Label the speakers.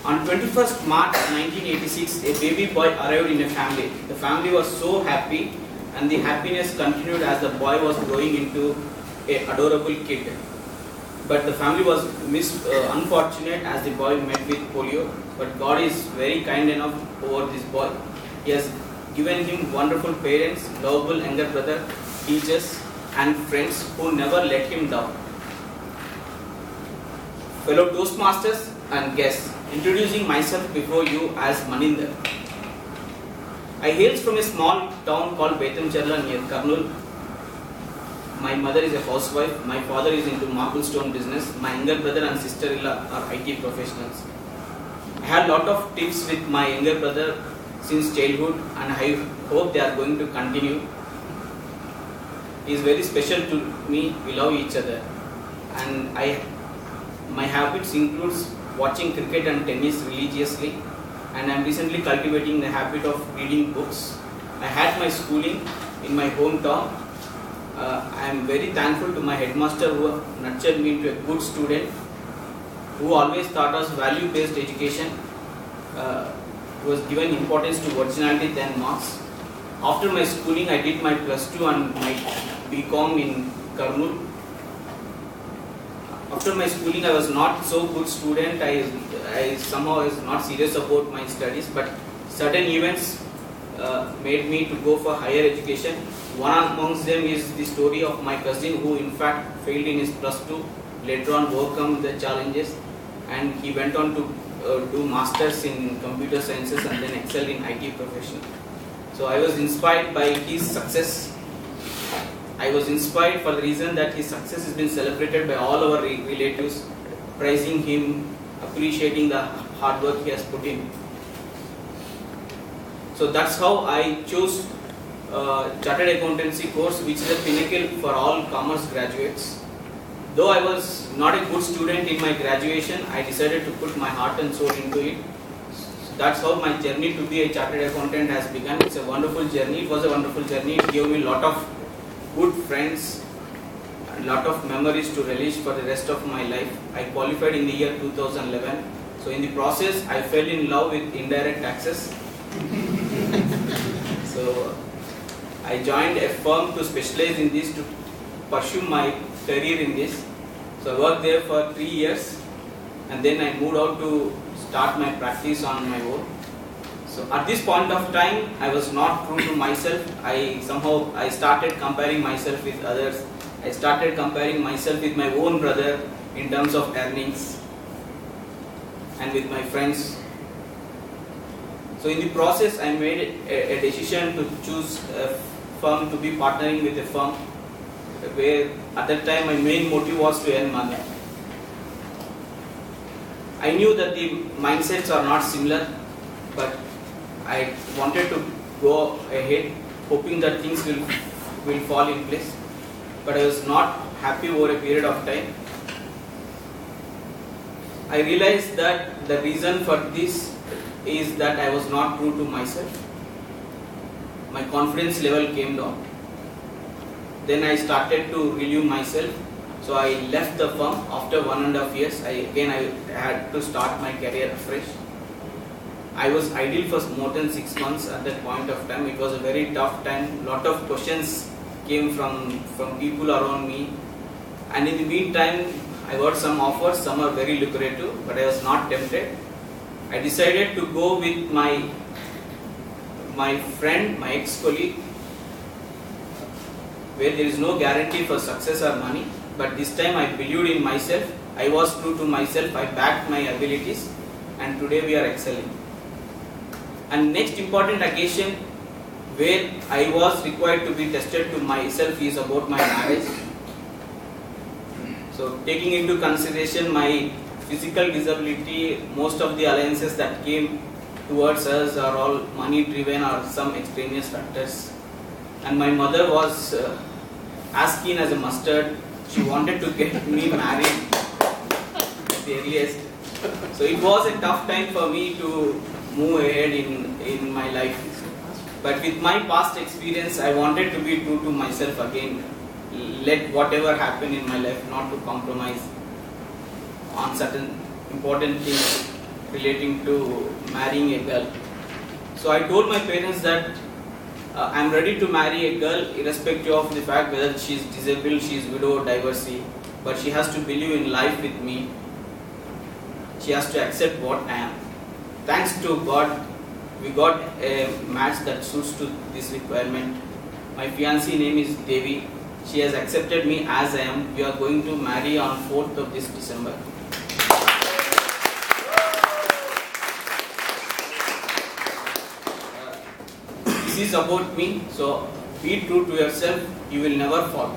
Speaker 1: On 21st March 1986, a baby boy arrived in a family. The family was so happy, and the happiness continued as the boy was growing into an adorable kid. But the family was unfortunate as the boy met with polio. But God is very kind enough over this boy. He has given him wonderful parents, lovable younger brother, teachers, and friends who never let him down. Fellow Toastmasters and guests, introducing myself before you as Maninder. I hail from a small town called Betamcharla near Kurnool. My mother is a housewife. My father is into marble stone business. My younger brother and sister-in-law are IT professionals. I had a lot of tips with my younger brother since childhood, and I hope they are going to continue. He is very special to me. We love each other, and my habits includes watching cricket and tennis religiously, and I am recently cultivating the habit of reading books. I had my schooling in my hometown. I am very thankful to my headmaster who nurtured me into a good student, who always taught us value-based education, who was given importance to originality than marks. After my schooling, I did my +2 and my BCom in Kurnool. After my schooling, I was not so good student. I somehow was not serious about my studies, but certain events made me to go for higher education. One amongst them is the story of my cousin who in fact failed in his +2, later on overcome the challenges, and he went on to do masters in computer sciences and then excel in IT profession. So I was inspired by his success. I was inspired for the reason that his success has been celebrated by all our relatives, praising him, appreciating the hard work he has put in. So that's how I chose Chartered Accountancy course, which is a pinnacle for all commerce graduates. Though I was not a good student in my graduation, I decided to put my heart and soul into it. So that's how my journey to be a chartered accountant has begun. It's a wonderful journey. It was a wonderful journey. It gave me a lot of good friends, a lot of memories to relish for the rest of my life. I qualified in the year 2011. So in the process, I fell in love with indirect taxes. So I joined a firm to specialize in this, to pursue my career in this. So I worked there for 3 years, and then I moved out to start my practice on my own. So at this point of time, I was not true to myself. I started comparing myself with others. I started comparing myself with my own brother in terms of earnings and with my friends. So in the process, I made a decision to choose a firm, to be partnering with a firm where at that time my main motive was to earn money. I knew that the mindsets are not similar, but I wanted to go ahead hoping that things will fall in place. But I was not happy over a period of time. I realized that the reason for this is that I was not true to myself. My confidence level came down. Then I started to review myself. So I left the firm after 1.5 years. I had to start my career afresh. I was idle for more than 6 months at that point of time. It was a very tough time. Lot of questions came from people around me. And in the meantime, I got some offers. Some are very lucrative, but I was not tempted. I decided to go with my friend, my ex-colleague, where there is no guarantee for success or money. But this time I believed in myself. I was true to myself. I backed my abilities, and today we are excelling. And next important occasion where I was required to be tested to myself is about my marriage. So taking into consideration my physical disability, most of the alliances that came towards us are all money driven or some extraneous factors. And my mother was as keen as a mustard. She wanted to get me married at the earliest. So it was a tough time for me to move ahead in my life. But with my past experience, I wanted to be true to myself again. Let whatever happen in my life, not to compromise on certain important things relating to marrying a girl. So I told my parents that I'm ready to marry a girl irrespective of the fact whether she is disabled, she is widow or divorcee, but she has to believe in life with me. She has to accept what I am. Thanks to God, we got a match that suits to this requirement. My fiancée name is Devi. She has accepted me as I am. We are going to marry on 4th of this December. This is about me. So be true to yourself. You will never fall.